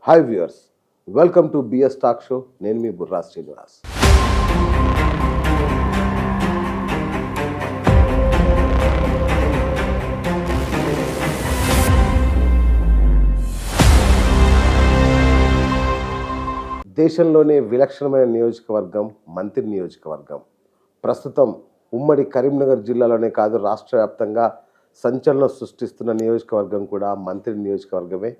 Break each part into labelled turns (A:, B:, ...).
A: Hi viewers, welcome to B S talk show. నేను మీ బుర్రా శ్రీనివాస్. దేశంలోనే విలక్షణమైన నియోజకవర్గం మంత్రి నియోజకవర్గం. ప్రస్తుతం ఉమ్మడి కరీంనగర్ జిల్లాలోనే కాదు, రాష్ట్ర వ్యాప్తంగా సంచలనం సృష్టిస్తున్న నియోజకవర్గం కూడా మంత్రి నియోజకవర్గమే.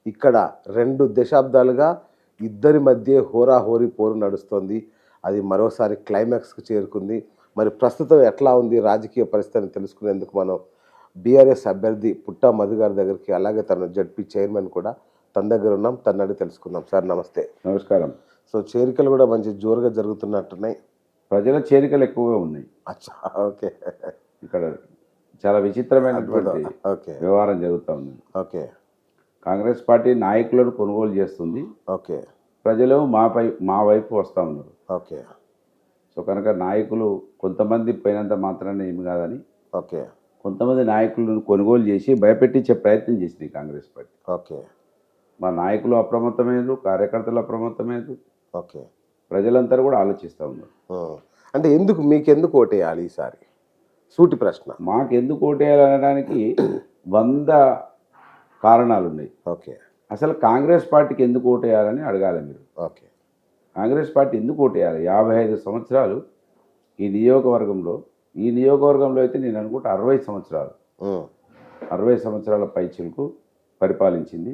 A: ఇక్కడ 2 దశాబ్దాలుగా ఇద్దరి మధ్య హోరాహోరీ పోరు నడుస్తోంది. అది మరోసారి క్లైమాక్స్కి చేరుకుంది. మరి ప్రస్తుతం ఎట్లా ఉంది రాజకీయ పరిస్థితిని తెలుసుకునేందుకు మనం బీఆర్ఎస్ అభ్యర్థి పుట్టా మధు గారి దగ్గరికి, అలాగే తన జడ్పీ చైర్మన్ కూడా తన దగ్గర ఉన్నాం. తన అడిగి తెలుసుకుందాం. సార్ నమస్తే.
B: నమస్కారం.
A: సో చేరికలు కూడా మంచి జోరుగా జరుగుతున్నట్టున్నాయి.
B: ప్రజల చేరికలు ఎక్కువగా ఉన్నాయి.
A: అచ్చా, ఓకే.
B: ఇక్కడ చాలా విచిత్రమైనటువంటి
A: ఓకే
B: వ్యవహారం జరుగుతూ ఉంది.
A: ఓకే
B: కాంగ్రెస్ పార్టీ నాయకులను కొనుగోలు చేస్తుంది,
A: ఓకే
B: ప్రజలు మా వైపు వస్తూ ఉన్నారు.
A: ఓకే
B: సో కనుక నాయకులు కొంతమంది పోయినంత మాత్రాన్ని ఏమి కాదని
A: ఓకే
B: కొంతమంది నాయకులను కొనుగోలు చేసి భయపెట్టించే ప్రయత్నం చేసింది కాంగ్రెస్ పార్టీ.
A: ఓకే
B: మా నాయకులు అప్రమత్తమైనరు, కార్యకర్తలు అప్రమత్తమైనరు,
A: ఓకే
B: ప్రజలంతా కూడా ఆలోచిస్తూ ఉన్నారు.
A: అంటే మీకెందుకు ఓటేయాలి ఈసారి? సూటి ప్రశ్న.
B: మాకెందుకు ఓటేయాలనడానికి 100 కారణాలు ఉన్నాయి.
A: ఓకే
B: అసలు కాంగ్రెస్ పార్టీకి ఎందుకు ఓటేయాలని అడగాలి మీరు.
A: ఓకే
B: కాంగ్రెస్ పార్టీ ఎందుకు ఓటేయాలి? 55 సంవత్సరాలు ఈ నియోజకవర్గంలో అయితే నేను అనుకుంటా 60 సంవత్సరాలు 60 సంవత్సరాల పైచిలకు పరిపాలించింది.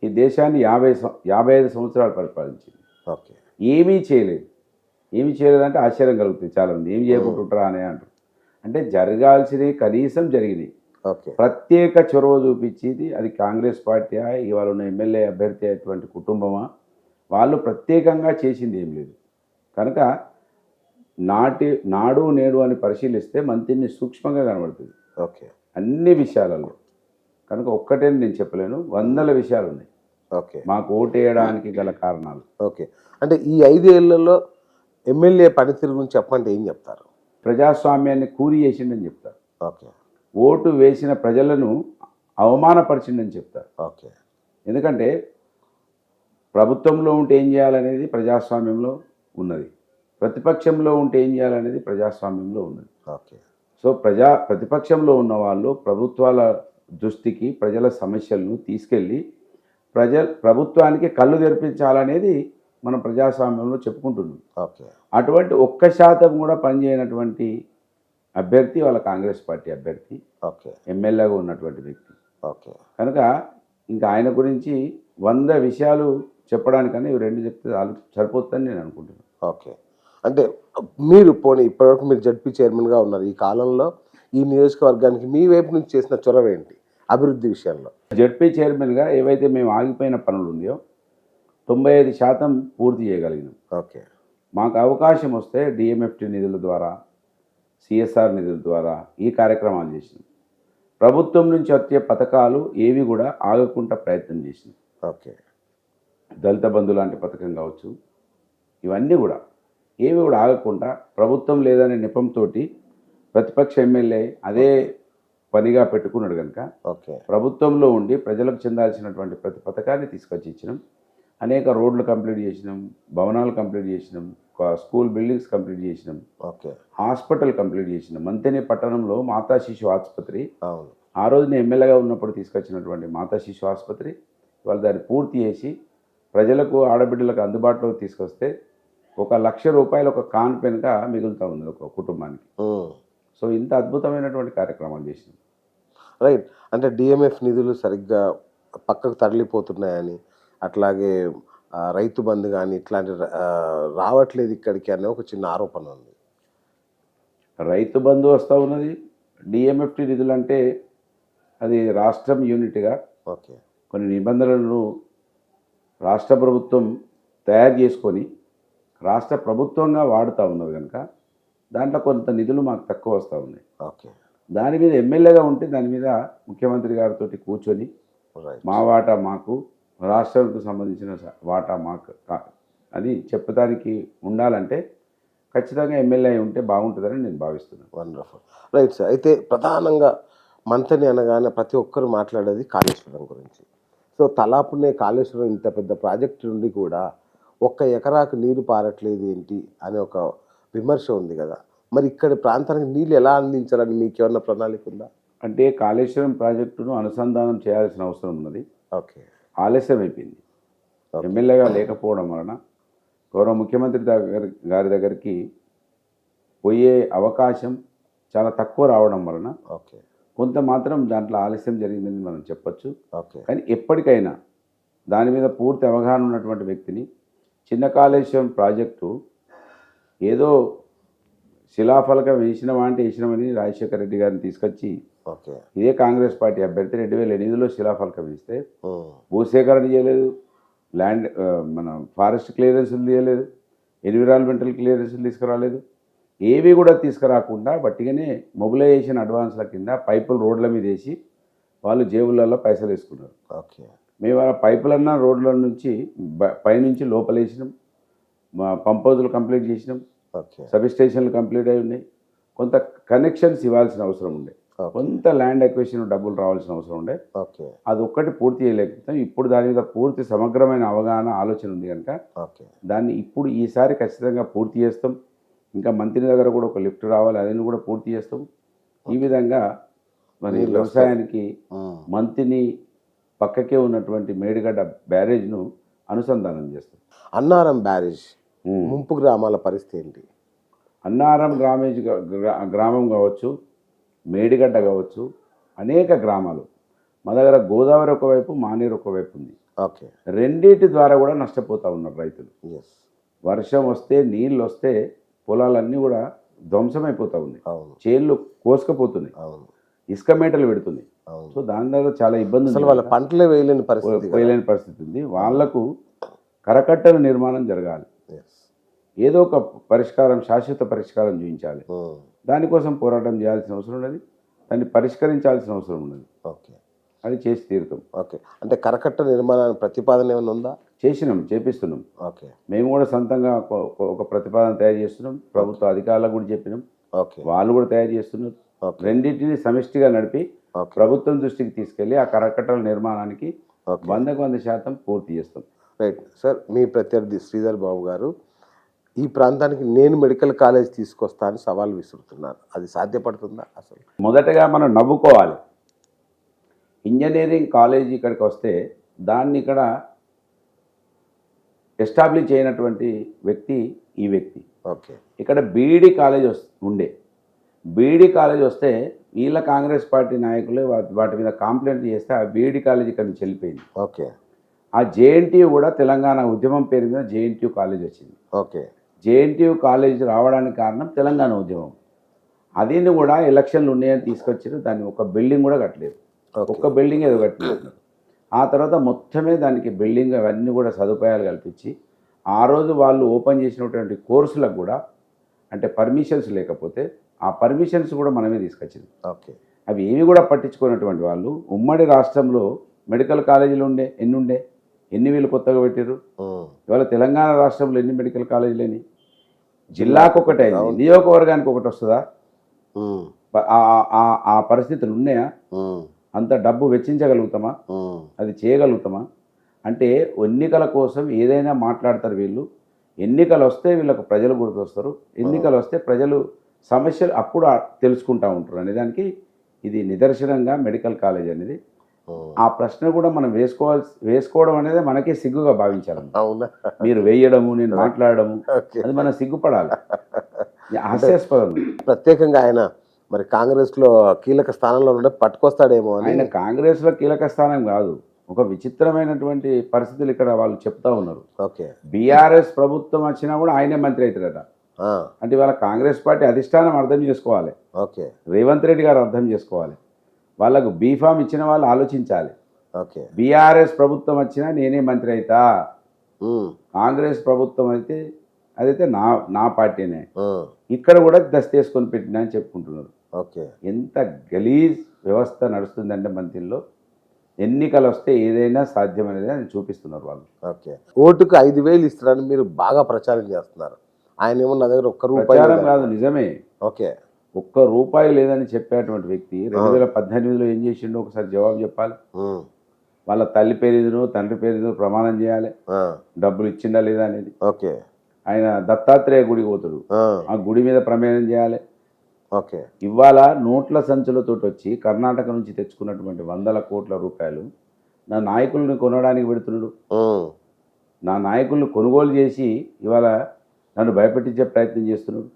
B: ఈ దేశాన్ని 55 సంవత్సరాలు పరిపాలించింది.
A: ఓకే
B: ఏమీ చేయలేదంటే ఆశ్చర్యం కలుగుతుంది చాలామంది. ఏం చేయకుంటుంటారా అని అంటారు. అంటే జరగాల్సినవి కనీసం జరిగినాయి.
A: ఓకే
B: ప్రత్యేక చొరవ చూపించేది అది కాంగ్రెస్ పార్టీ. ఇవాళ ఉన్న ఎమ్మెల్యే అభ్యర్థి అటువంటి కుటుంబమా, వాళ్ళు ప్రత్యేకంగా చేసింది ఏం లేదు. కనుక నాడు నేడు అని పరిశీలిస్తే మంత్రిని సూక్ష్మంగా కనబడుతుంది
A: ఓకే
B: అన్ని విషయాలలో. కనుక ఒక్కటే నేను చెప్పలేను, 100 విషయాలు ఉన్నాయి
A: ఓకే
B: మాకు ఓటేయడానికి గల కారణాలు.
A: ఓకే అంటే ఈ 5 ఏళ్లలో ఎమ్మెల్యే పనితీరు గురించి చెప్పంటే ఏం చెప్తారు?
B: ప్రజాస్వామ్యాన్ని కూలి చేసిండని చెప్తారు.
A: ఓకే
B: ఓటు వేసిన ప్రజలను అవమానపరిచిండని చెప్తారు.
A: ఓకే
B: ఎందుకంటే ప్రభుత్వంలో ఉంటే ఏం చేయాలనేది ప్రజాస్వామ్యంలో ఉన్నది, ప్రతిపక్షంలో ఉంటే ఏం చేయాలనేది ప్రజాస్వామ్యంలో ఉన్నది.
A: ఓకే
B: సో ప్రతిపక్షంలో ఉన్న వాళ్ళు ప్రభుత్వాల దృష్టికి ప్రజల సమస్యలను తీసుకెళ్ళి ప్రభుత్వానికి కళ్ళు తెరిపించాలనేది మనం ప్రజాస్వామ్యంలో చెప్పుకుంటున్నాం.
A: ఓకే
B: అటువంటి 1% కూడా పనిచేయనటువంటి అభ్యర్థి వాళ్ళ కాంగ్రెస్ పార్టీ అభ్యర్థి,
A: ఓకే
B: ఎమ్మెల్యేగా ఉన్నటువంటి వ్యక్తి.
A: ఓకే
B: కనుక ఇంకా ఆయన గురించి 100 విషయాలు చెప్పడానికన్నా ఇవి 2 చెప్తే సరిపోతుందని నేను అనుకుంటున్నాను.
A: ఓకే అంటే మీరు ఇప్పటివరకు మీరు జడ్పీ చైర్మన్గా ఉన్నారు. ఈ కాలంలో ఈ నియోజకవర్గానికి మీ వైపు నుంచి చేసిన చొరవ ఏంటి అభివృద్ధి విషయంలో?
B: జడ్పీ చైర్మన్గా ఏవైతే మేము ఆగిపోయిన పనులు ఉన్నాయో 95% పూర్తి చేయగలిగినాం.
A: ఓకే
B: మాకు అవకాశం వస్తే డిఎంఎఫ్టి నిధుల ద్వారా, సిఎస్ఆర్ నిధుల ద్వారా ఈ కార్యక్రమాలు చేసినాం. ప్రభుత్వం నుంచి వచ్చే పథకాలు ఏవి కూడా ఆగకుండా ప్రయత్నం చేసినాం.
A: ఓకే
B: దళిత బంధు లాంటి పథకం కావచ్చు, ఇవన్నీ కూడా ఏవి కూడా ఆగకుండా ప్రభుత్వం లేదనే నెపంతో ప్రతిపక్ష ఎమ్మెల్యే అదే పనిగా పెట్టుకున్నాడు. కనుక
A: ఓకే
B: ప్రభుత్వంలో ఉండి ప్రజలకు చెందాల్సినటువంటి ప్రతి పథకాన్ని తీసుకొచ్చి ఇచ్చినాం. అనేక రోడ్లు కంప్లీట్ చేసినాం, భవనాలు కంప్లీట్ చేసినాం, స్కూల్ బిల్డింగ్స్ కంప్లీట్ చేసినాం,
A: ఓకే
B: హాస్పిటల్ కంప్లీట్ చేసినాం. మంతెని పట్టణంలో మాతా శిశు ఆసుపత్రి,
A: అవును,
B: ఆ రోజు నేను ఎమ్మెల్యేగా ఉన్నప్పుడు తీసుకొచ్చినటువంటి మాతా శిశు ఆసుపత్రి ఇవాళ దాన్ని పూర్తి చేసి ప్రజలకు, ఆడబిడ్డలకు అందుబాటులోకి తీసుకొస్తే 1,00,000 రూపాయలు ఒక కాన్ పెన్గా మిగులుతూ ఉంది ఒక కుటుంబానికి. సో ఇంత అద్భుతమైనటువంటి కార్యక్రమాలు చేసినాం.
A: రైట్. అంటే డిఎంఎఫ్ నిధులు సరిగ్గా పక్కకు తరలిపోతున్నాయని, అట్లాగే రైతు బంధు కానీ ఇట్లాంటి రావట్లేదు ఇక్కడికి అనే ఒక చిన్న ఆరోపణ ఉంది.
B: రైతు బంధు వస్తూ ఉన్నది. డిఎంఎఫ్టి నిధులు అంటే అది రాష్ట్రం యూనిట్గా
A: ఓకే
B: కొన్ని నిబంధనలను రాష్ట్ర ప్రభుత్వం తయారు చేసుకొని రాష్ట్ర ప్రభుత్వంగా వాడుతూ ఉన్నది. కనుక దాంట్లో కొంత నిధులు మాకు తక్కువ వస్తూ ఉన్నాయి.
A: ఓకే
B: దాని మీద ఎమ్మెల్యేగా ఉంటే దాని మీద ముఖ్యమంత్రి గారితో కూర్చొని మా వాటా మాకు, రాష్ట్రానికి సంబంధించిన వాటా మాకు అని చెప్పడానికి ఉండాలంటే ఖచ్చితంగా ఎమ్మెల్యే ఉంటే బాగుంటుందని నేను భావిస్తున్నాను.
A: వండర్ఫుల్. Right sir. అయితే ప్రధానంగా మంతని అనగానే ప్రతి ఒక్కరు మాట్లాడేది కాళేశ్వరం గురించి. సో సో తలాపునే కాళేశ్వరం ఇంత పెద్ద ప్రాజెక్టు నుండి కూడా ఒక్క ఎకరాకు నీరు పారట్లేదు ఏంటి అనే ఒక విమర్శ ఉంది కదా. మరి ఇక్కడ ప్రాంతానికి నీళ్ళు ఎలా అందించాలని మీకు ఏమన్నా ప్రణాళిక ఉందా?
B: అంటే కాళేశ్వరం ప్రాజెక్టును అనుసంధానం చేయాల్సిన అవసరం ఉన్నది.
A: ఓకే.
B: ఆలస్యం అయిపోయింది. ఎమ్మెల్యేగా లేకపోవడం వలన గౌరవ ముఖ్యమంత్రి గారి దగ్గరికి పోయే అవకాశం చాలా తక్కువ రావడం వలన
A: ఓకే.
B: కొంత మాత్రం దాంట్లో ఆలస్యం జరిగిందని మనం చెప్పొచ్చు.
A: ఓకే.
B: కానీ ఎప్పటికైనా దాని మీద పూర్తి అవగాహన ఉన్నటువంటి వ్యక్తిని చిన్న కాళేశ్వరం ప్రాజెక్టు ఏదో శిలాఫలకం వేసినవా అంటే వేసినామని రాజశేఖర రెడ్డి గారిని తీసుకొచ్చి
A: ఓకే.
B: ఇదే కాంగ్రెస్ పార్టీ అభ్యర్థి 2008లో శిలాఫలకం వేస్తే భూసేకరణ చేయలేదు, ల్యాండ్ మన ఫారెస్ట్ క్లియరెన్స్లు తీయలేదు, ఎన్విరాన్మెంటల్ క్లియరెన్స్లు తీసుకురాలేదు, ఏవి కూడా తీసుకురాకుండా బట్టిగానే మొబిలైజేషన్ అడ్వాన్స్ల కింద పైపులు రోడ్ల మీద వేసి వాళ్ళు జేబులలో పైసలు వేసుకున్నారు.
A: ఓకే.
B: మేము ఆ పైపులన్నా రోడ్ల నుంచి పైనుంచి లోపలేసినాం, మా పంప్ హౌజులు కంప్లీట్ చేసినాం,
A: ఓకే.
B: సబ్ స్టేషన్లు కంప్లీట్ అయి ఉన్నాయి. కొంత కనెక్షన్స్ ఇవ్వాల్సిన అవసరం ఉండే, కొంత ల్యాండ్ ఎక్విజిషన్ డబ్బులు రావాల్సిన అవసరం ఉండే.
A: ఓకే.
B: అది ఒక్కటి పూర్తి చేయలేకపోతాం. ఇప్పుడు దాని మీద పూర్తి సమగ్రమైన అవగాహన ఆలోచన ఉంది కనుక
A: ఓకే.
B: దాన్ని ఇప్పుడు ఈసారి ఖచ్చితంగా పూర్తి చేస్తాం. ఇంకా మంత్రి దగ్గర కూడా ఒక లిఫ్ట్ రావాలి, అదని కూడా పూర్తి చేస్తాం. ఈ విధంగా మరి వ్యవసాయానికి మంత్రిని పక్కకే ఉన్నటువంటి మేడిగడ్డ బ్యారేజ్ను అనుసంధానం చేస్తాం.
A: అన్నారం బ్యారేజ్ ముంపు గ్రామాల పరిస్థితి ఏంటి?
B: అన్నారం గ్రామం కావచ్చు, మేడిగడ్డ కావచ్చు, అనేక గ్రామాలు మా దగ్గర గోదావరి ఒకవైపు, మానేరు ఒకవైపు ఉంది.
A: ఓకే.
B: రెండింటి ద్వారా కూడా నష్టపోతూ ఉన్నారు రైతులు.
A: ఎస్.
B: వర్షం వస్తే, నీళ్ళు వస్తే పొలాలన్నీ కూడా ధ్వంసమైపోతూ ఉన్నాయి.
A: అవును.
B: చేళ్ళు కోసుకపోతున్నాయి,
A: అవును.
B: ఇసుక మేటలు పెడుతున్నాయి.
A: అవును.
B: సో దాని ద్వారా చాలా ఇబ్బంది,
A: అసలు వాళ్ళ పంటలే వేయలేని పరిస్థితి
B: ఉంది. వాళ్లకు కరకట్టల నిర్మాణం జరగాలి, ఏదో ఒక పరిష్కారం, శాశ్వత పరిష్కారం చూపించాలి. దానికోసం పోరాటం చేయాల్సిన అవసరం ఉన్నది, దాన్ని పరిష్కరించాల్సిన అవసరం ఉన్నది.
A: ఓకే.
B: అది చేసి తీరుతాం.
A: ఓకే. అంటే కరకట్ట నిర్మాణానికి ప్రతిపాదన ఏమైనా ఉందా?
B: చేపిస్తున్నాం.
A: ఓకే.
B: మేము కూడా సొంతంగా ఒక ప్రతిపాదన తయారు చేస్తున్నాం. ప్రభుత్వ అధికారులకు కూడా చెప్పినాం,
A: ఓకే.
B: వాళ్ళు కూడా తయారు చేస్తున్నారు. రెండింటిని సమిష్టిగా నడిపి ప్రభుత్వం దృష్టికి తీసుకెళ్లి ఆ కరకట్టల నిర్మాణానికి 100% పూర్తి చేస్తాం.
A: Right sir. మీ ప్రత్యర్థి శ్రీధర్ బాబు గారు ఈ ప్రాంతానికి నేను మెడికల్ కాలేజ్ తీసుకొస్తా అని సవాల్ విసురుతున్నారు. అది సాధ్యపడుతుందా? అసలు
B: మొదటగా మనం నవ్వుకోవాలి. ఇంజనీరింగ్ కాలేజ్ ఇక్కడికి వస్తే దాన్ని ఇక్కడ ఎస్టాబ్లిష్ చేయనటువంటి వ్యక్తి ఈ వ్యక్తి.
A: ఓకే.
B: ఇక్కడ బీఈడి కాలేజ్ ఉండే, బీఈడి కాలేజ్ వస్తే వీళ్ళ కాంగ్రెస్ పార్టీ నాయకులే వాటి మీద కంప్లైంట్ చేస్తే ఆ బీఈడి కాలేజ్ ఇక్కడ నుంచి వెళ్ళిపోయింది.
A: ఓకే.
B: ఆ జేఎన్టీయూ కూడా తెలంగాణ ఉద్యమం పేరు మీద జేఎన్టీయూ కాలేజ్ వచ్చింది.
A: ఓకే.
B: జేఎన్టీయూ కాలేజ్ రావడానికి కారణం తెలంగాణ ఉద్యమం. అదిని కూడా ఎలక్షన్లు ఉన్నాయని తీసుకొచ్చారు. దాన్ని ఒక బిల్డింగ్ కూడా కట్టలేదు, ఒక్క బిల్డింగ్ ఏదో కట్టలేదు. ఆ తర్వాత మొత్తమే దానికి బిల్డింగ్ అవన్నీ కూడా సదుపాయాలు కల్పించి ఆ రోజు వాళ్ళు ఓపెన్ చేసినటువంటి కోర్సులకు కూడా అంటే పర్మిషన్స్ లేకపోతే ఆ పర్మిషన్స్ కూడా మనమే తీసుకొచ్చింది.
A: ఓకే.
B: అవి ఏవి కూడా పట్టించుకున్నటువంటి వాళ్ళు ఉమ్మడి రాష్ట్రంలో మెడికల్ కాలేజీలు ఎన్ని వీళ్ళు కొత్తగా పెట్టారు. ఇవాళ తెలంగాణ రాష్ట్రంలో ఎన్ని మెడికల్ కాలేజీలు అని జిల్లాకు ఒకటి అయింది, నియోజకవర్గానికి ఒకటి వస్తుందా? ఆ పరిస్థితులు ఉన్నాయా? అంత డబ్బు వెచ్చించగలుగుతామా? అది చేయగలుగుతామా? అంటే ఎన్నికల కోసం ఏదైనా మాట్లాడతారు వీళ్ళు. ఎన్నికలు వస్తే వీళ్ళకు ప్రజలు గుర్తొస్తారు, ఎన్నికలు వస్తే ప్రజలు సమస్యలు అప్పుడు తెలుసుకుంటూ ఉంటారు అనేదానికి ఇది నిదర్శనంగా మెడికల్ కాలేజ్ అనేది. ఆ ప్రశ్న కూడా మనం వేసుకోవడం అనేది మనకే సిగ్గుగా భావించాలి.
A: అవునా?
B: మీరు వేయడము, నేను మాట్లాడము, అది మనం సిగ్గుపడాలి. హాస్యాస్పదం.
A: ప్రత్యేకంగా ఆయన మరి కాంగ్రెస్లో కీలక స్థానంలో ఉండే పట్టుకొస్తాడేమో అని.
B: ఆయన కాంగ్రెస్లో కీలక స్థానం కాదు, ఒక విచిత్రమైనటువంటి పరిస్థితులు ఇక్కడ వాళ్ళు చెప్తా ఉన్నారు.
A: ఓకే.
B: బీఆర్ఎస్ ప్రభుత్వం వచ్చినా కూడా ఆయనే మంత్రి అవుతాడట. అంటే వాళ్ళ కాంగ్రెస్ పార్టీ అధిష్టానం అర్థం చేసుకోవాలి,
A: ఓకే.
B: రేవంత్ రెడ్డి గారు అర్థం చేసుకోవాలి. వాళ్ళకు బీఫామ్ ఇచ్చిన వాళ్ళు ఆలోచించాలి.
A: ఓకే.
B: బీఆర్ఎస్ ప్రభుత్వం వచ్చినా నేనే మంత్రి అవుతా, కాంగ్రెస్ ప్రభుత్వం అయితే అదైతే నా పార్టీనే, ఇక్కడ కూడా దస్తేసుకొని పెట్టినా అని చెప్పుకుంటున్నారు.
A: ఓకే.
B: ఎంత గలీజ్ వ్యవస్థ నడుస్తుందంటే మంత్రిలో. ఎన్నికలు వస్తే ఏదైనా సాధ్యం అనేది అని చూపిస్తున్నారు వాళ్ళు.
A: ఓకే. ఓటుకు 5,000 ఇస్తారని మీరు బాగా ప్రచారం చేస్తున్నారు. ఆయన ఏమో నా దగ్గర ఒక్క రూపాయి
B: ప్రచారం కాదు, నిజమే.
A: ఓకే.
B: ఒక్క రూపాయి లేదని చెప్పేటువంటి వ్యక్తి 2018లో ఏం చేసిండో ఒకసారి జవాబు చెప్పాలి. వాళ్ళ తల్లి పేరు తండ్రి పేరు ప్రమాణం చేయాలి,
A: ఆ,
B: డబ్బులు ఇచ్చిండా లేదా అనేది.
A: ఓకే.
B: ఆయన దత్తాత్రేయ గుడికి పోతాడు,
A: ఆ,
B: ఆ గుడి మీద ప్రమేయం చేయాలి.
A: ఓకే.
B: ఇవాళ నోట్ల సంచులతో వచ్చి కర్ణాటక నుంచి తెచ్చుకున్నటువంటి వందల కోట్ల రూపాయలు నా నాయకుల్ని కొనడానికి పెడుతున్నాడు.
A: ఉమ్,
B: నా నాయకుల్ని కొనుగోలు చేసి ఇవాళ నన్ను భయపెట్టించే ప్రయత్నం చేస్తున్నాడు.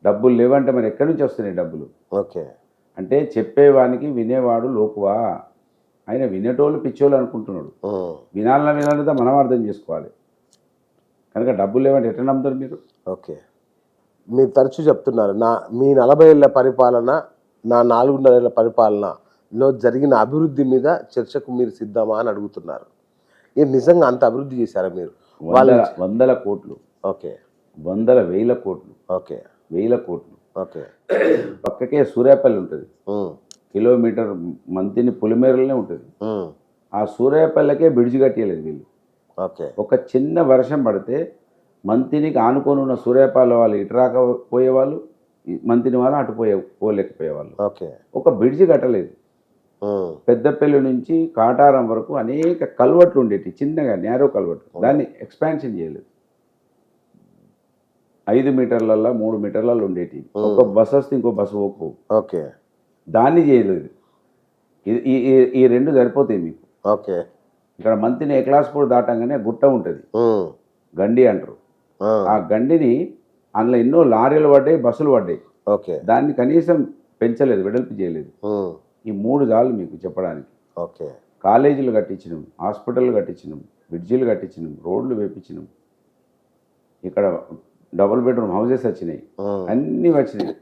B: డబ్బులు లేవంటే మరి ఎక్కడి నుంచి వస్తున్నాయి డబ్బులు?
A: ఓకే.
B: అంటే చెప్పేవానికి వినేవాడు లోకువా, ఆయన వినేటోళ్ళు పిచ్చోళ్ళు అనుకుంటున్నాడు.
A: ఉమ్,
B: వినాలంతా మనం అర్థం చేసుకోవాలి. కనుక డబ్బులు లేవంటే ఎట్లా నమ్ముతారు మీరు?
A: ఓకే. మీరు తరచూ చెప్తున్నారు మీ 40 ఏళ్ల పరిపాలన, నా 4.5 ఏళ్ల పరిపాలనలో జరిగిన అభివృద్ధి మీద చర్చకు మీరు సిద్ధమా అని అడుగుతున్నారు. నిజంగా అంత అభివృద్ధి చేశారా మీరు?
B: వందల కోట్లు,
A: ఓకే.
B: వేల కోట్లు,
A: ఓకే.
B: వేల కోట్లు.
A: ఓకే.
B: పక్కకే సూర్యాపల్లి ఉంటుంది,
A: ఉమ్,
B: కిలోమీటర్ మంతిని పులిమేరలోనే ఉంటుంది.
A: ఉమ్,
B: ఆ సూర్యాపల్లికే బ్రిడ్జ్ కట్టేయలేదు వీళ్ళు.
A: ఓకే.
B: ఒక చిన్న వర్షం పడితే మంతినికి ఆనుకొని ఉన్న సూర్యాపల్లి వాళ్ళు ఇటు రాకపోయేవాళ్ళు, మంతిని వాళ్ళు అటు పోలేకపోయేవాళ్ళు.
A: ఓకే.
B: ఒక బ్రిడ్జ్ కట్టలేదు.
A: ఉమ్,
B: పెద్దపల్లి నుంచి కాటారం వరకు అనేక కల్వట్లు ఉండేవి, చిన్నగా నేరో కల్వట్లు. దాన్ని ఎక్స్పాన్షన్ చేయలేదు. 5 మీటర్లలో 3 మీటర్లలో ఉండేవి. ఒక బస్సు వస్తే ఇంకో బస్సు పోకపోవు.
A: ఓకే.
B: దాన్ని చేయలేదు. ఈ రెండు సరిపోతాయి మీకు.
A: ఓకే.
B: ఇక్కడ మంతిని ఎక్లాస్పూర్ దాటంగానే గుట్ట ఉంటుంది,
A: ఉమ్,
B: గండి అంటారు.
A: ఆ,
B: ఆ గండిని అందులో ఎన్నో లారీలు పడ్డాయి, బస్సులు పడ్డాయి.
A: ఓకే.
B: దాన్ని కనీసం పెంచలేదు, వెడల్పు చేయలేదు.
A: ఉమ్,
B: ఈ 3 చాలు మీకు చెప్పడానికి.
A: ఓకే.
B: కాలేజీలు కట్టించినాం, హాస్పిటల్ కట్టించినాం, బ్రిడ్జీలు కట్టించినాం, రోడ్లు వేపించినాం. ఇక్కడ డబుల్ బెడ్రూమ్ హౌసెస్ వచ్చినాయి,
A: ఉమ్,
B: అన్నీ వచ్చినాయి,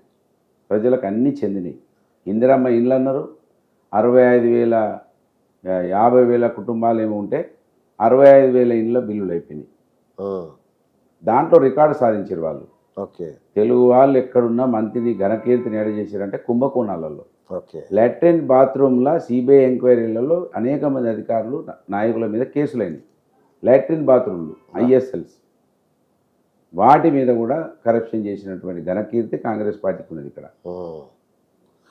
B: ప్రజలకు అన్నీ చెందినాయి. ఇందిరమ్మ ఇళ్ళు అన్నారు, 50,000 కుటుంబాలు ఏమో ఉంటే 65,000 ఇళ్ళ బిల్లులు అయిపోయినాయి.
A: ఉమ్,
B: దాంట్లో రికార్డు సాధించారు వాళ్ళు.
A: ఓకే.
B: తెలుగు వాళ్ళు ఎక్కడున్నా మంత్రిని ఘనకీర్తిని ఏడ చేశారంటే కుంభకోణాలలో.
A: ఓకే.
B: లాట్రిన్ బాత్రూమ్ల సిబిఐ ఎంక్వైరీలలో అనేక మంది అధికారులు నాయకుల మీద కేసులైనవి. లాట్రిన్ బాత్రూమ్లు ఐఎస్ఎల్స్, వాటి మీద కూడా కరప్షన్ చేసినటువంటి ఘనకీర్తి కాంగ్రెస్ పార్టీకి ఉన్నది ఇక్కడ.
A: ఉమ్,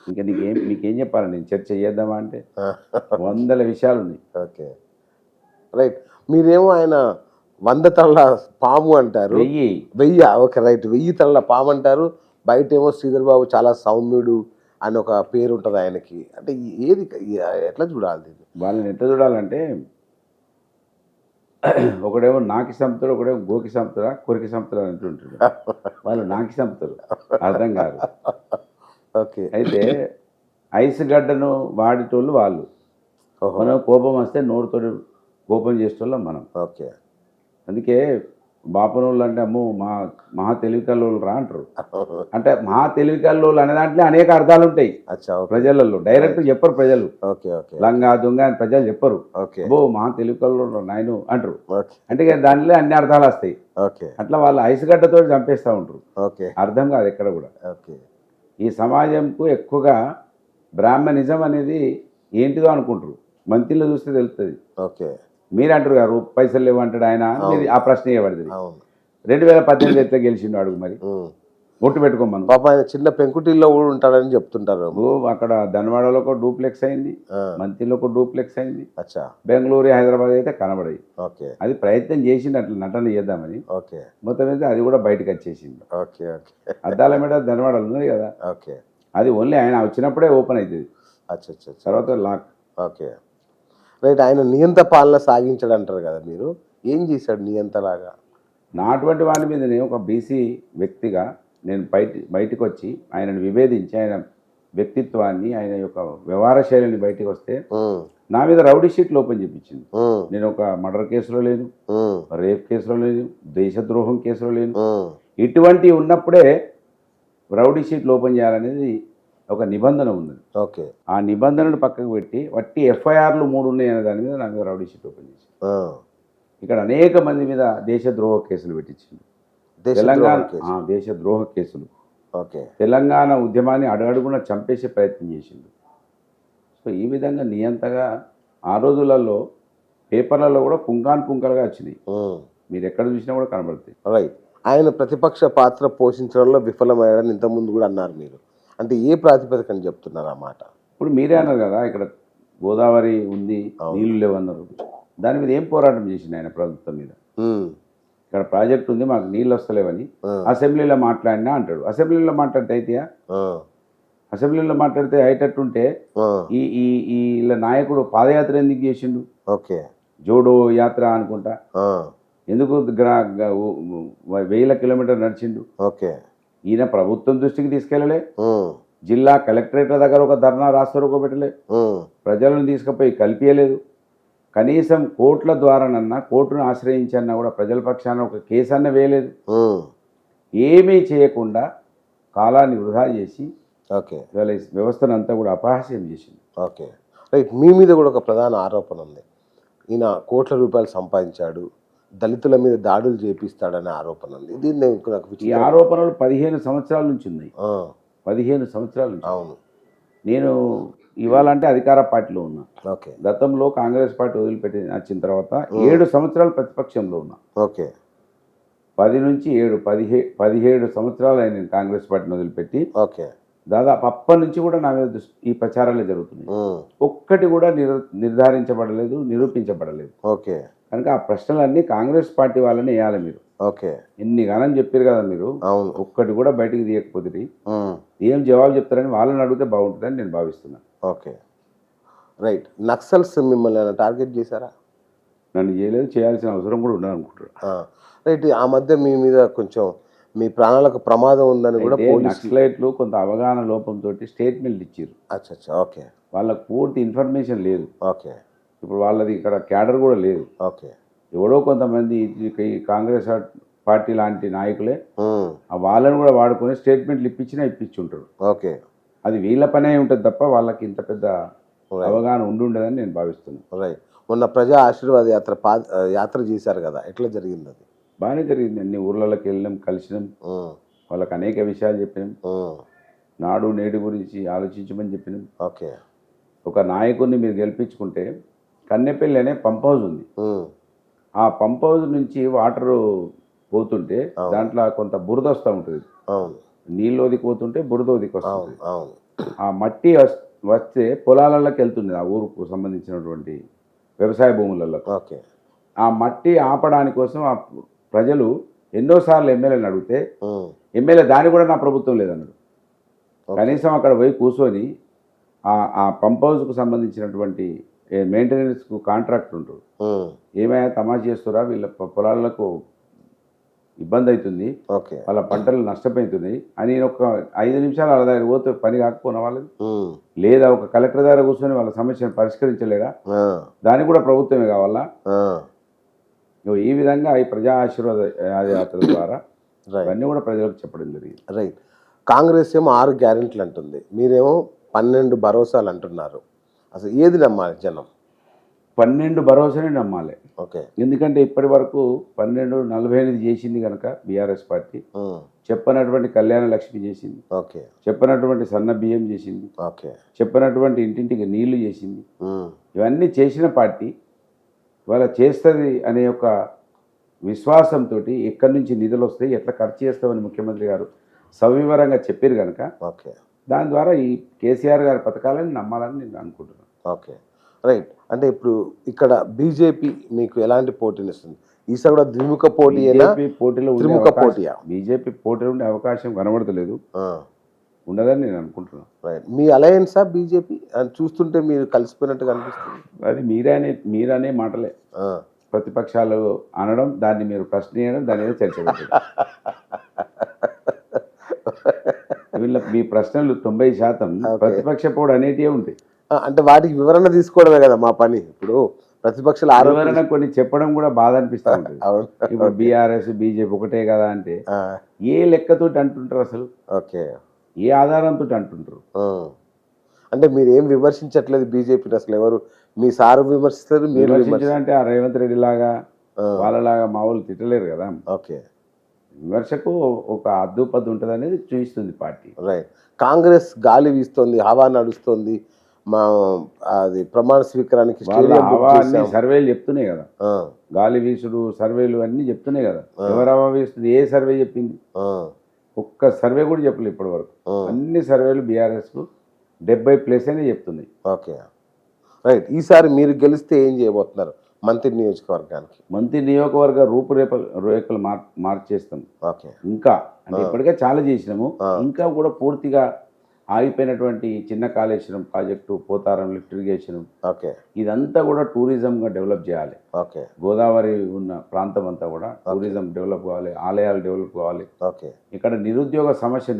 B: ఇంకా మీకేం చెప్పాలి? నేను చర్చ చేద్దామా అంటే వందల విషయాలు ఉన్నాయి.
A: ఓకే. రైట్. మీరేమో ఆయన 100 తలల పాము అంటారు. 1000. Okay, right. 1000 తలల పాము అంటారు. బయటేమో శ్రీధర్ బాబు చాలా సౌమ్యుడు అని ఒక పేరు ఉంటుంది ఆయనకి. అంటే ఏది ఎట్లా చూడాలి దీన్ని?
B: వాళ్ళని ఎట్లా చూడాలంటే, ఒకడేమో నాకి సంపుతాడు, ఒకడేమో గోకి సంపుతారా, కొరికి సంపుతారా అంటుంటాడు. వాళ్ళు నాకి సంపుతారు, అర్థం కాదు.
A: ఓకే.
B: అయితే ఐస్ గడ్డను వాడేటోళ్ళు వాళ్ళు. మనం కోపం వస్తే నోరుతో కోపం చేసేటోళ్ళం మనం.
A: ఓకే.
B: అందుకే బాపనోళ్ళు అంటే అమ్మో మహా తెలివి కల్లోళ్ళు రా అంటారు. అంటే మహా తెలివి కల్లోళ్ళు అనే దాంట్లో అనేక అర్థాలు ఉంటాయి ప్రజలలో. డైరెక్ట్ చెప్పరు ప్రజలు,
A: ఓకే. ఓకే.
B: లంగా దొంగ అని ప్రజలు చెప్పరు.
A: ఓకే.
B: అబ్బో మహా తెలివి కల్లోళ్ళు నాయను అంటారు.
A: ఓకే.
B: అంటే దానిలో అన్ని అర్థాలు వస్తాయి.
A: ఓకే.
B: అట్లా వాళ్ళు ఐసుగడ్డతో చంపేస్తూ ఉంటారు.
A: ఓకే.
B: అర్థం కాదు ఎక్కడ కూడా.
A: ఓకే.
B: ఈ సమాజంకు ఎక్కువగా బ్రాహ్మణిజం అనేది ఏంటిదో అనుకుంటారు. మంత్రిలో చూస్తే తెలుస్తుంది.
A: ఓకే.
B: మీరు అంటారు కదా పైసలు లేవంటాడు ఆయన, ఆ ప్రశ్న ఇవ్వబడింది.
A: అవును.
B: 2018 ఎట్లా గెలిచిండు అడుగు మరి, ఓటు పెట్టుకోమను.
A: పాప ఆయన చిన్న పెంకుటిల్లో కూడా ఉంటాడని చెప్తుంటారు.
B: అక్కడ ధనవాడలో ఒక డూప్లెక్స్ అయింది, మంత్రిలో ఒక డూప్లెక్స్ అయింది.
A: అచ్చా.
B: బెంగళూరు, హైదరాబాద్ అయితే కనబడాయి.
A: ఓకే.
B: అది ప్రయత్నం చేసిండు అట్లా నటన చేద్దామని.
A: ఓకే.
B: మొత్తం మీద అది కూడా బయటకు వచ్చేసింది.
A: ఓకే. ఓకే.
B: అద్దాల మీద ధనవాడలు ఉంది కదా,
A: ఓకే.
B: అది ఓన్లీ ఆయన వచ్చినప్పుడే ఓపెన్ అవుతుంది,
A: అచ్చా.
B: తర్వాత లాక్.
A: ఓకే. రైట్. ఆయన నియంత పాలన సాగించాడు అంటారు కదా, మీరు ఏం చేశాడు నియంతలాగా?
B: నా అటువంటి వాడి మీద నేను ఒక బీసీ వ్యక్తిగా నేను బయటకు వచ్చి ఆయనను విభేదించి ఆయన వ్యక్తిత్వాన్ని, ఆయన యొక్క వ్యవహార శైలిని బయటకు వస్తే నా మీద రౌడీ షీట్లు ఓపెన్ చేయించింది. నేను ఒక మర్డర్ కేసులో లేను, రేప్ కేసులో లేను, దేశద్రోహం కేసులో లేను. ఇటువంటి ఉన్నప్పుడే రౌడీ షీట్లు ఓపెన్ చేయాలనేది ఒక నిబంధన ఉన్నది.
A: ఓకే.
B: ఆ నిబంధనను పక్కకు పెట్టి వట్టి ఎఫ్ఐఆర్లు 3 ఉన్నాయి అనే దాని మీద నా మీద రౌడీ షీట్ ఓపెన్ చేసి ఇక్కడ అనేక మంది మీద దేశద్రోహ కేసులు పెట్టించింది. తెలంగాణ దేశద్రోహ కేసులు.
A: ఓకే.
B: తెలంగాణ ఉద్యమాన్ని అడుగడుగున చంపేసే ప్రయత్నం చేసిండు. సో ఈ విధంగా నియంతగా ఆ రోజులలో పేపర్లలో కూడా పుంకాలుగా వచ్చినాయి, మీరు ఎక్కడ చూసినా కూడా కనబడతాయి.
A: రైట్. ఆయన ప్రతిపక్ష పాత్ర పోషించడంలో విఫలమయ్యాడని ఇంతకుముందు కూడా అన్నారు మీరు. అంటే ఏ ప్రాతిపదికని చెప్తున్నారు ఆ మాట?
B: ఇప్పుడు మీరే అన్నారు కదా, ఇక్కడ గోదావరి ఉంది, నీళ్లు లేవన్నారు. దాని మీద ఏం పోరాటం చేసిండు ఆయన ప్రభుత్వం మీద?
A: ఉమ్,
B: ఇక్కడ ప్రాజెక్ట్ ఉంది, మాకు నీళ్ళు వస్తలేవని అసెంబ్లీలో మాట్లాడినా అంటాడు. అసెంబ్లీలో మాట్లాడితే అయితే
A: ఆ,
B: అసెంబ్లీలో మాట్లాడితే అయ్యేటట్టుంటే
A: ఆ,
B: ఈ ఈ ఈ ఇలా నాయకుడు పాదయాత్ర ఎందుకు చేసిండు?
A: ఓకే.
B: జోడో యాత్ర అనుకుంటా.
A: ఆ,
B: ఎందుకు వేల కిలోమీటర్ నడిచిండు?
A: ఓకే.
B: ఈయన ప్రభుత్వం దృష్టికి తీసుకెళ్ళలే,
A: ఉమ్,
B: జిల్లా కలెక్టరేట్ల దగ్గర ఒక ధర్నా రాస్తారు పెట్టలే,
A: ఉమ్,
B: ప్రజలను తీసుకుపోయి కలిపియలేదు. కనీసం కోర్టుల ద్వారానన్నా, కోర్టును ఆశ్రయించన్నా కూడా ప్రజల పక్షాన ఒక కేసు అన్న వేయలేదు.
A: ఉమ్,
B: ఏమీ చేయకుండా కాలాన్ని వృధా చేసి
A: ఓకే.
B: ఇవాళ ఈ వ్యవస్థను అంతా కూడా అపహాస్యం చేసింది.
A: ఓకే. రైట్. మీ మీద కూడా ఒక ప్రధాన ఆరోపణ ఉంది. ఈయన కోట్ల రూపాయలు సంపాదించాడు, దళితుల మీద దాడులు చేపిస్తాడనే ఆరోపణ ఉంది. ఇది నాకు
B: ఈ ఆరోపణలు 15 సంవత్సరాల నుంచి ఉన్నాయి.
A: ఆ,
B: 15 సంవత్సరాల నుంచి.
A: అవును.
B: నేను ఇవాళ అంటే అధికార పార్టీలో ఉన్నా.
A: ఓకే.
B: గతంలో కాంగ్రెస్ పార్టీ వదిలిపెట్టి వచ్చిన తర్వాత 7 సంవత్సరాలు ప్రతిపక్షంలో ఉన్నా.
A: ఓకే.
B: 10 నుంచి 7 17 సంవత్సరాలు నేను కాంగ్రెస్ పార్టీని వదిలిపెట్టి
A: ఓకే.
B: దాదాపు అప్పటి నుంచి కూడా నా మీద ఈ ప్రచారాలే జరుగుతున్నాయి.
A: ఉమ్,
B: ఒక్కటి కూడా నిర్ధారించబడలేదు, నిరూపించబడలేదు.
A: ఓకే.
B: కనుక ఆ ప్రశ్నలన్నీ కాంగ్రెస్ పార్టీ వాళ్ళని వేయాలి. మీరు
A: ఓకే.
B: ఎన్ని గానం చెప్పారు కదా మీరు,
A: అవును.
B: ఒక్కటి కూడా బయటికి తీయకపోతే
A: ఉమ్,
B: ఏం జవాబు చెప్తారని వాళ్ళని అడిగితే బాగుంటుందని నేను భావిస్తున్నాను.
A: ఓకే. రైట్. నక్సల్స్ మిమ్మల్ని ఏమైనా టార్గెట్ చేశారా?
B: నన్ను చేయలేదు, చేయాల్సిన అవసరం కూడా ఉండదు అనుకుంటున్నాను.
A: రైట్. ఆ మధ్య మీ మీద కొంచెం మీ ప్రాణాలకు ప్రమాదం ఉందని కూడా పోలీసు
B: నక్సలైట్లు కొంత అవగాహన లోపంతో స్టేట్మెంట్ ఇచ్చారు.
A: అచ్చా అచ్చా. ఓకే.
B: వాళ్ళకు పూర్తి ఇన్ఫర్మేషన్ లేదు.
A: ఓకే.
B: ఇప్పుడు వాళ్ళది ఇక్కడ క్యాడర్ కూడా లేదు.
A: ఓకే.
B: ఎవడో కొంతమంది ఈ కాంగ్రెస్ పార్టీ లాంటి నాయకులే
A: ఉమ్,
B: ఆ వాళ్ళని కూడా వాడుకొని స్టేట్మెంట్లు ఇప్పించి ఉంటారు.
A: ఓకే.
B: అది వీళ్ళ పనే ఉంటుంది తప్ప వాళ్ళకి ఇంత పెద్ద అవగాహన ఉండదని నేను భావిస్తున్నాను.
A: రైట్. మొన్న ప్రజా ఆశీర్వాద యాత్ర చేశారు కదా, ఎట్లా జరిగింది అది?
B: బాగానే జరిగింది. అన్ని ఊర్లలోకి వెళ్ళినాం, కలిసినాం,
A: ఉమ్,
B: వాళ్ళకి అనేక విషయాలు చెప్పినాం.
A: ఉమ్,
B: నాడు నేడు గురించి ఆలోచించమని చెప్పినాం.
A: ఓకే.
B: ఒక నాయకుడిని మీరు గెలిపించుకుంటే కన్నెపల్లి అనే పంప్ హౌస్ ఉంది.
A: ఉమ్,
B: ఆ పంప్ హౌస్ నుంచి వాటరు పోతుంటే దాంట్లో కొంత బురద వస్తూ ఉంటుంది.
A: అవును.
B: నీళ్ళు ఒదికిపోతుంటే బురద ఒదికి
A: అవును.
B: వస్తుంది.
A: అవును.
B: ఆ మట్టి వస్తే పొలాలలోకి వెళ్తుంది, ఆ ఊరుకు సంబంధించినటువంటి వ్యవసాయ భూములలో.
A: ఓకే.
B: ఆ మట్టి ఆపడానికి కోసం ఆ ప్రజలు ఎన్నోసార్లు ఎమ్మెల్యేని అడిగితే
A: ఉమ్,
B: ఎమ్మెల్యే దాని కూడా నా ప్రభుత్వం లేదన్నాడు. కనీసం అక్కడ పోయి కూర్చొని ఆ పంప్ హౌస్కు సంబంధించినటువంటి మెయింటెనెన్స్కు కాంట్రాక్టర్ ఉంటారు.
A: ఉమ్,
B: ఏమైనా తమాషా చేస్తురా, వీళ్ళ పొలాలకు ఇబ్బంది అవుతుంది,
A: ఓకే.
B: వాళ్ళ పంటలు నష్టపోతున్నాయి అని నేను ఒక 5 నిమిషాలు వాళ్ళ దగ్గర పోతే పని కాకపోయినా వాళ్ళది.
A: ఉమ్,
B: లేదా ఒక కలెక్టర్ దగ్గర కూర్చొని వాళ్ళ సమస్యను పరిష్కరించలేడా?
A: ఆ,
B: దానికి కూడా ప్రభుత్వమే కావాలా?
A: ఆ,
B: ఈ విధంగా ఈ ప్రజా ఆశీర్వాద యాత్ర ద్వారా
A: రైట్.
B: ఇవన్నీ కూడా ప్రజలకు చెప్పడం జరిగింది.
A: రైట్. కాంగ్రెస్ ఏమో 6 గ్యారెంటీలు అంటుంది, మీరేమో 12 భరోసాలు అంటున్నారు. అసలు ఏది నమ్మాలి జనం?
B: 12 భరోసానే నమ్మాలి.
A: ఓకే.
B: ఎందుకంటే ఇప్పటి వరకు 1248 చేసింది కనుక బీఆర్ఎస్ పార్టీ.
A: ఉమ్,
B: చెప్పనటువంటి కళ్యాణ లక్ష్మి చేసింది,
A: ఓకే.
B: చెప్పనటువంటి సన్న బియ్యం చేసింది,
A: ఓకే.
B: చెప్పనటువంటి ఇంటింటికి నీళ్లు చేసింది.
A: ఉమ్,
B: ఇవన్నీ చేసిన పార్టీ ఇవాళ చేస్తుంది అనే ఒక విశ్వాసంతో ఎక్కడి నుంచి నిధులు వస్తాయి, ఎట్లా ఖర్చు చేస్తామని ముఖ్యమంత్రి గారు సవివరంగా చెప్పారు కనుక
A: ఓకే.
B: దాని ద్వారా ఈ కేసీఆర్ గారి పథకాలని నమ్మాలని నేను అనుకుంటున్నాను.
A: ఓకే. రైట్. అంటే ఇప్పుడు ఇక్కడ బీజేపీ మీకు ఎలాంటి పోటీని ఇస్తుంది? ఈసారి కూడా ద్విముఖ పోటీ
B: పోటీలో
A: త్రిముఖ పోటీయా?
B: బీజేపీ పోటీలో ఉండే అవకాశం కనబడతలేదు,
A: ఆ,
B: ఉండదని నేను అనుకుంటున్నాను.
A: రైట్. మీ అలయన్సా బీజేపీ అని చూస్తుంటే మీరు కలిసిపోయినట్టుగా అనిపిస్తుంది.
B: అది మీరనే మాటలే
A: ఆ,
B: ప్రతిపక్షాలు అనడం, దాన్ని మీరు ప్రశ్న చేయడం, దాని మీద చర్చ పెట్టడం. వీళ్ళ మీ ప్రశ్నలు 90% ప్రతిపక్ష పోడు అనేటివే ఉంటాయి.
A: అంటే వాటికి వివరణ తీసుకోవడమే కదా మా పని. ఇప్పుడు ప్రతిపక్షాల
B: వివరణ కొన్ని చెప్పడం కూడా బాధ అనిపిస్తూ ఉంటుంది.
A: అవును.
B: ఇప్పుడు బీఆర్ఎస్ బీజేపీ ఒకటే కదా అంటే
A: ఆ,
B: ఏ లెక్కతోటి అంటుంటారు అసలు?
A: ఓకే.
B: ఏ ఆధారంతో అంటుంటారు?
A: అంటే మీరు ఏం విమర్శించట్లేదు బీజేపీని అసలు? ఎవరు మీ సారు విమర్శిస్తారు, మీరు
B: విమర్శించడంటే ఆ రేవంత్ రెడ్డి లాగా వాళ్ళలాగా మా వాళ్ళు తిట్టలేరు కదా.
A: ఓకే.
B: విమర్శకు ఒక అద్దుపద్దు ఉంటుంది అనేది చూపిస్తుంది పార్టీ.
A: రైట్. కాంగ్రెస్ గాలి వీస్తోంది, హవా నడుస్తోంది. మా అది ప్రమాణ స్వీకారానికి
B: అన్ని సర్వేలు చెప్తున్నాయి కదా, గాలి వీసుడు సర్వేలు అన్నీ చెప్తున్నాయి కదా. ఎవరు హవా వీస్తుంది? ఏ సర్వే చెప్పింది? ఒక్క సర్వే కూడా చెప్పలేదు ఇప్పటి వరకు. అన్ని సర్వేలు బీఆర్ఎస్కు 70+ అనే చెప్తున్నాయి.
A: ఓకే. రైట్. ఈసారి మీరు గెలిస్తే ఏం చేయబోతున్నారు మంత్రి నియోజకవర్గానికి?
B: మంత్రి నియోజకవర్గ రేఖలు మార్చేస్తాం.
A: ఓకే.
B: ఇంకా అంటే ఇప్పటికే చాలా చేసినాము.
A: ఆ.
B: ఇంకా కూడా పూర్తిగా ఆగిపోయినటువంటి చిన్న Kaleshwaram project, Potharam lift irrigation,
A: okay.
B: ఇదంతా కూడా టూరిజంగా డెవలప్ చేయాలి.
A: ఓకే.
B: గోదావరి ఉన్న ప్రాంతం అంతా కూడా టూరిజం డెవలప్ కావాలి, ఆలయాలు డెవలప్ కావాలి.
A: ఓకే.
B: ఇక్కడ నిరుద్యోగ సమస్య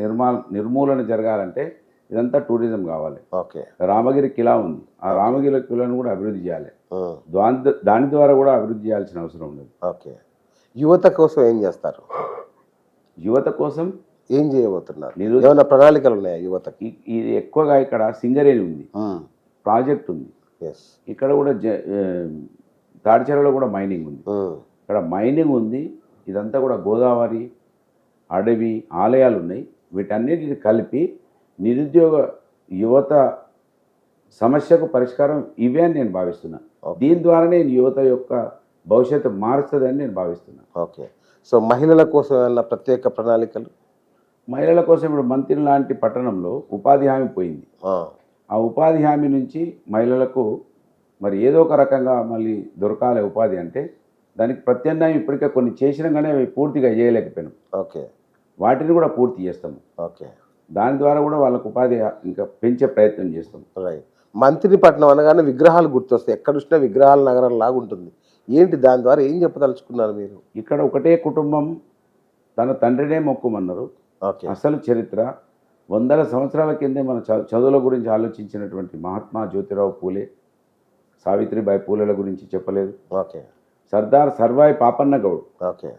B: నిర్మూలన జరగాలంటే ఇదంతా టూరిజం కావాలి.
A: ఓకే.
B: రామగిరి కిలా ఉంది, ఆ రామగిరి కిలాను కూడా అభివృద్ధి చేయాలి. దాని ద్వారా కూడా అభివృద్ధి చేయాల్సిన అవసరం ఉంది.
A: ఓకే. యువత కోసం ఏం చేస్తారు?
B: యువత కోసం
A: ఏం చేయబోతున్నారు? ఏమైనా ప్రణాళికలు ఉన్నాయా యువతకి?
B: ఇది ఎక్కువగా ఇక్కడ సింగరేణి ఉంది, ప్రాజెక్ట్ ఉంది.
A: ఎస్.
B: ఇక్కడ కూడా తాడిచెరలో కూడా మైనింగ్ ఉంది. ఇక్కడ మైనింగ్ ఉంది. ఇదంతా కూడా గోదావరి, అడవి, ఆలయాలు ఉన్నాయి. వీటన్నిటిని కలిపి నిరుద్యోగ యువత సమస్యకు పరిష్కారం ఇవే అని నేను భావిస్తున్నా. దీని ద్వారానే యువత యొక్క భవిష్యత్తు మారుస్తుందని నేను భావిస్తున్నా.
A: ఓకే. సో మహిళల కోసం ఏమైనా ప్రత్యేక ప్రణాళికలు?
B: మహిళల కోసం ఇప్పుడు మంత్రి లాంటి పట్టణంలో ఉపాధి హామీ పోయింది. ఆ ఉపాధి హామీ నుంచి మహిళలకు మరి ఏదో ఒక రకంగా మళ్ళీ దొరకాలి ఉపాధి అంటే దానికి ప్రత్యామ్నాయం ఇప్పటికే కొన్ని చేసినా కానీ అవి పూర్తిగా చేయలేకపోయినాం.
A: ఓకే.
B: వాటిని కూడా పూర్తి చేస్తాము.
A: ఓకే.
B: దాని ద్వారా కూడా వాళ్ళకు ఉపాధి ఇంకా పెంచే ప్రయత్నం చేస్తాం.
A: రైట్. మంత్రిపట్నం అనగానే విగ్రహాలు గుర్తొస్తాయి. ఎక్కడ చూసినా విగ్రహాల నగరం లాగా ఉంటుంది. ఏంటి దాని ద్వారా ఏం చెప్పదలుచుకున్నారు మీరు?
B: ఇక్కడ ఒకటే కుటుంబం తన తండ్రినే మొక్కుమన్నారు.
A: ఓకే.
B: అసలు చరిత్ర వందల సంవత్సరాల కిందే మన చదువుల గురించి ఆలోచించినటువంటి మహాత్మా జ్యోతిరావు పూలే, సావిత్రిబాయి పూలేల గురించి చెప్పలేదు.
A: ఓకే.
B: సర్దార్ సర్వాయి పాపన్న గౌడ్
A: ఓకే.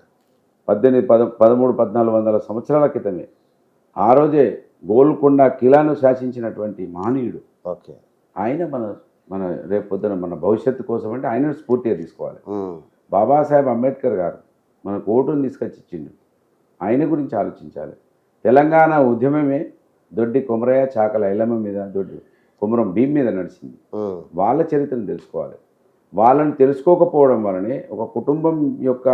B: 1300-1400 సంవత్సరాల క్రితమే ఆ రోజే గోల్కొండ కిలాను శాసించినటువంటి మహనీయుడు.
A: ఓకే.
B: ఆయన మన రేపు పొద్దున మన భవిష్యత్తు కోసం అంటే ఆయనను స్ఫూర్తిగా తీసుకోవాలి. బాబాసాహెబ్ అంబేద్కర్ గారు మనకు ఓటును తీసుకొచ్చి ఇచ్చిండు. ఆయన గురించి ఆలోచించాలి. తెలంగాణ ఉద్యమమే దొడ్డి కొమరయ్య చాకల ఐలమ్మ మీద, దొడ్డి కొమరం భీం మీద నడిచింది. వాళ్ళ చరిత్రను తెలుసుకోవాలి. వాళ్ళని తెలుసుకోకపోవడం వలనే ఒక కుటుంబం యొక్క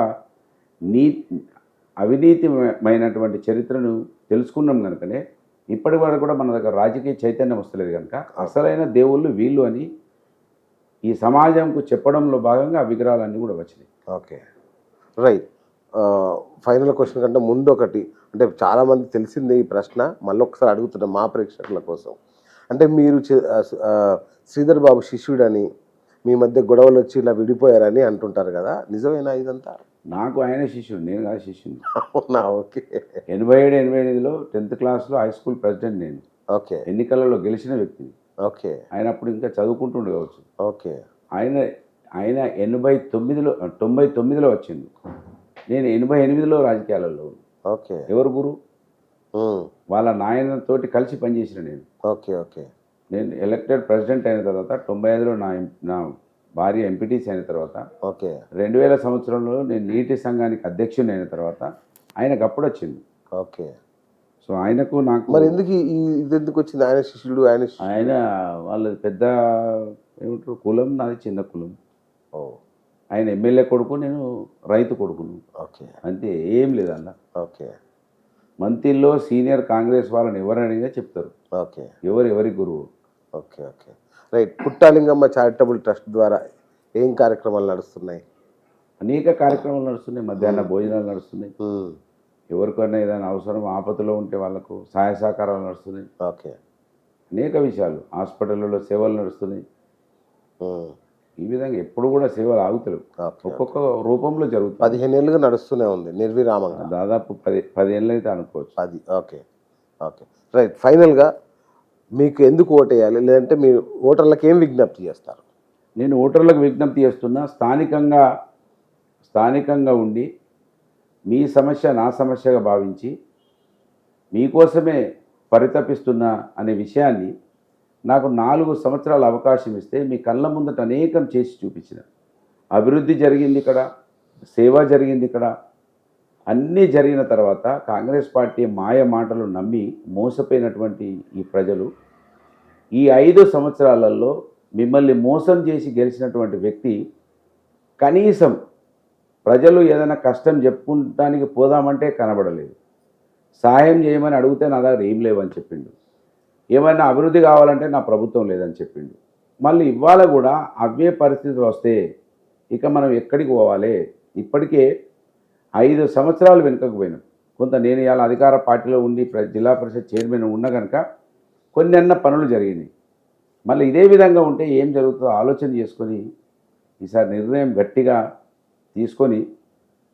B: అవినీతిమైనటువంటి చరిత్రను తెలుసుకున్నాం కనుకనే ఇప్పటి వరకు కూడా మన దగ్గర రాజకీయ చైతన్యం వస్తలేదు కనుక అసలైన దేవుళ్ళు వీళ్ళు అని ఈ సమాజంకు చెప్పడంలో భాగంగా ఆ విగ్రహాలన్నీ కూడా వచ్చినాయి.
A: ఓకే. రైట్. ఫైనల్ క్వశ్చన్ కంటే ముందు ఒకటి, అంటే చాలామంది తెలిసిందే ఈ ప్రశ్న, మళ్ళీ ఒకసారి అడుగుతున్నాం మా ప్రేక్షకుల కోసం. అంటే మీరు శ్రీధర్ బాబు శిష్యుడని, మీ మధ్య గొడవలు వచ్చి ఇలా విడిపోయారని అంటుంటారు కదా, నిజమేనా ఇదంతా?
B: నాకు ఆయన శిష్యుడు, నేను కాదు శిష్యుని.
A: అవునా? ఓకే.
B: 87-88లో 10th క్లాస్లో హై స్కూల్ ప్రెసిడెంట్ నేను.
A: ఓకే.
B: ఎన్నికలలో గెలిచిన వ్యక్తిని.
A: ఓకే.
B: ఆయన అప్పుడు ఇంకా చదువుకుంటుండే కావచ్చు.
A: ఓకే.
B: ఆయన 99లో వచ్చింది. నేను 88లో రాజకీయాలలో.
A: ఓకే.
B: ఎవరు గురు? వాళ్ళ నాయనతోటి కలిసి పనిచేసిన నేను.
A: ఓకే. ఓకే.
B: నేను ఎలక్టెడ్ ప్రెసిడెంట్ అయిన తర్వాత 95లో నా భార్య ఎంపీటీసీ అయిన తర్వాత,
A: ఓకే,
B: 2000 సంవత్సరంలో నేను నీటి సంఘానికి అధ్యక్షుని అయిన తర్వాత ఆయనకు అప్పుడు వచ్చింది.
A: ఓకే.
B: సో ఆయనకు నాకు
A: మరి ఎందుకు ఇది ఎందుకు వచ్చింది? ఆయన శిష్యుడు,
B: ఆయన వాళ్ళది పెద్ద ఏమంటారు కులం, నాది చిన్న కులం.
A: ఓ.
B: ఆయన ఎమ్మెల్యే కొడుకు, నేను రైతు కొడుకును.
A: ఓకే.
B: అంతే, ఏం లేదు అన్న.
A: ఓకే.
B: మంత్రిలో సీనియర్ కాంగ్రెస్ వాళ్ళని ఎవరైనా చెప్తారు.
A: ఓకే.
B: ఎవరి గురువు.
A: Okay. Okay. Right. Puttalingamma charitable trust ద్వారా ఏం కార్యక్రమాలు నడుస్తున్నాయి?
B: అనేక కార్యక్రమాలు నడుస్తున్నాయి. మధ్యాహ్న భోజనాలు నడుస్తున్నాయి. ఎవరికైనా ఏదైనా అవసరం ఆపదలో ఉంటే వాళ్ళకు సహాయ సహకారాలు నడుస్తున్నాయి.
A: ఓకే.
B: అనేక విషయాలు, హాస్పిటల్లో సేవలు నడుస్తున్నాయి. ఈ విధంగా ఎప్పుడు కూడా సేవలు ఆగుతలేవు, ఒక్కొక్క రూపంలో జరుగుతుంది.
A: 15 ఏళ్ళుగా నడుస్తూనే ఉంది నిర్విరామంగా.
B: దాదాపు 10 ఏళ్ళు అయితే అనుకోవచ్చు.
A: 10. ఓకే. ఓకే. రైట్. ఫైనల్గా మీకు ఎందుకు ఓటేయాలి, లేదంటే మీరు ఓటర్లకు ఏం విజ్ఞప్తి చేస్తారు?
B: నేను ఓటర్లకు విజ్ఞప్తి చేస్తున్నా, స్థానికంగా ఉండి మీ సమస్య నా సమస్యగా భావించి మీకోసమే పరితపిస్తున్నా అనే విషయాన్ని నాకు 4 సంవత్సరాల అవకాశం ఇస్తే మీ కళ్ళ ముందట అనేకం చేసి చూపించిన. అభివృద్ధి జరిగింది ఇక్కడ, సేవ జరిగింది ఇక్కడ. అన్నీ జరిగిన తర్వాత కాంగ్రెస్ పార్టీ మాయ మాటలు నమ్మి మోసపోయినటువంటి ఈ ప్రజలు ఈ 5 సంవత్సరాలలో మిమ్మల్ని మోసం చేసి గెలిచినటువంటి వ్యక్తి కనీసం ప్రజలు ఏదైనా కష్టం చెప్పుకుంటానికి పోదామంటే కనబడలేదు. సహాయం చేయమని అడిగితే నా దగ్గర ఏం లేవని చెప్పిండు. ఏమైనా అభివృద్ధి కావాలంటే నా ప్రభుత్వం లేదని చెప్పిండు. మళ్ళీ ఇవాళ కూడా అవే పరిస్థితులు వస్తే ఇక మనం ఎక్కడికి పోవాలి? ఇప్పటికే 5 సంవత్సరాలు వెనుకకు పోయినాం. కొంత నేను ఇవాళ అధికార పార్టీలో ఉండి జిల్లా పరిషత్ చైర్మన్ ఉన్న కనుక కొన్నెన్న పనులు జరిగినాయి. మళ్ళీ ఇదే విధంగా ఉంటే ఏం జరుగుతుందో ఆలోచన చేసుకొని ఈసారి నిర్ణయం గట్టిగా తీసుకొని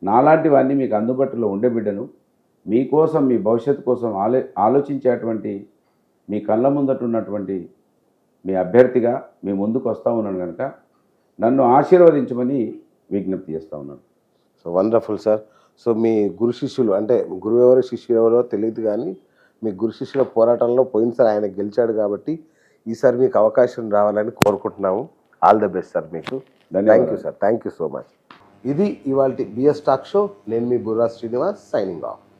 B: నాలాంటివన్నీ మీకు అందుబాటులో ఉండే బిడ్డను మీకోసం మీ భవిష్యత్తు కోసం ఆలోచించేటువంటి మీ కళ్ళ ముందట ఉన్నటువంటి మీ అభ్యర్థిగా మీ ముందుకు వస్తూ ఉన్నాను కనుక నన్ను ఆశీర్వదించమని విజ్ఞప్తి చేస్తూ ఉన్నాను.
A: So wonderful sir. సో మీ గురు శిష్యులు అంటే గురువు ఎవరో శిష్యులు ఎవరో తెలియదు కానీ మీ గురు శిష్యుల పోరాటంలో పోయినసారి ఆయన గెలిచాడు కాబట్టి ఈసారి మీకు అవకాశం రావాలని కోరుకుంటున్నాము. ఆల్ ద బెస్ట్ సార్ మీకు. Thank you sir. Thank you so much. ఇది ఇవాళ బిఎస్ టాక్ షో. నేను మీ బుర్రా శ్రీనివాస్ సైనింగ్ ఆఫ్.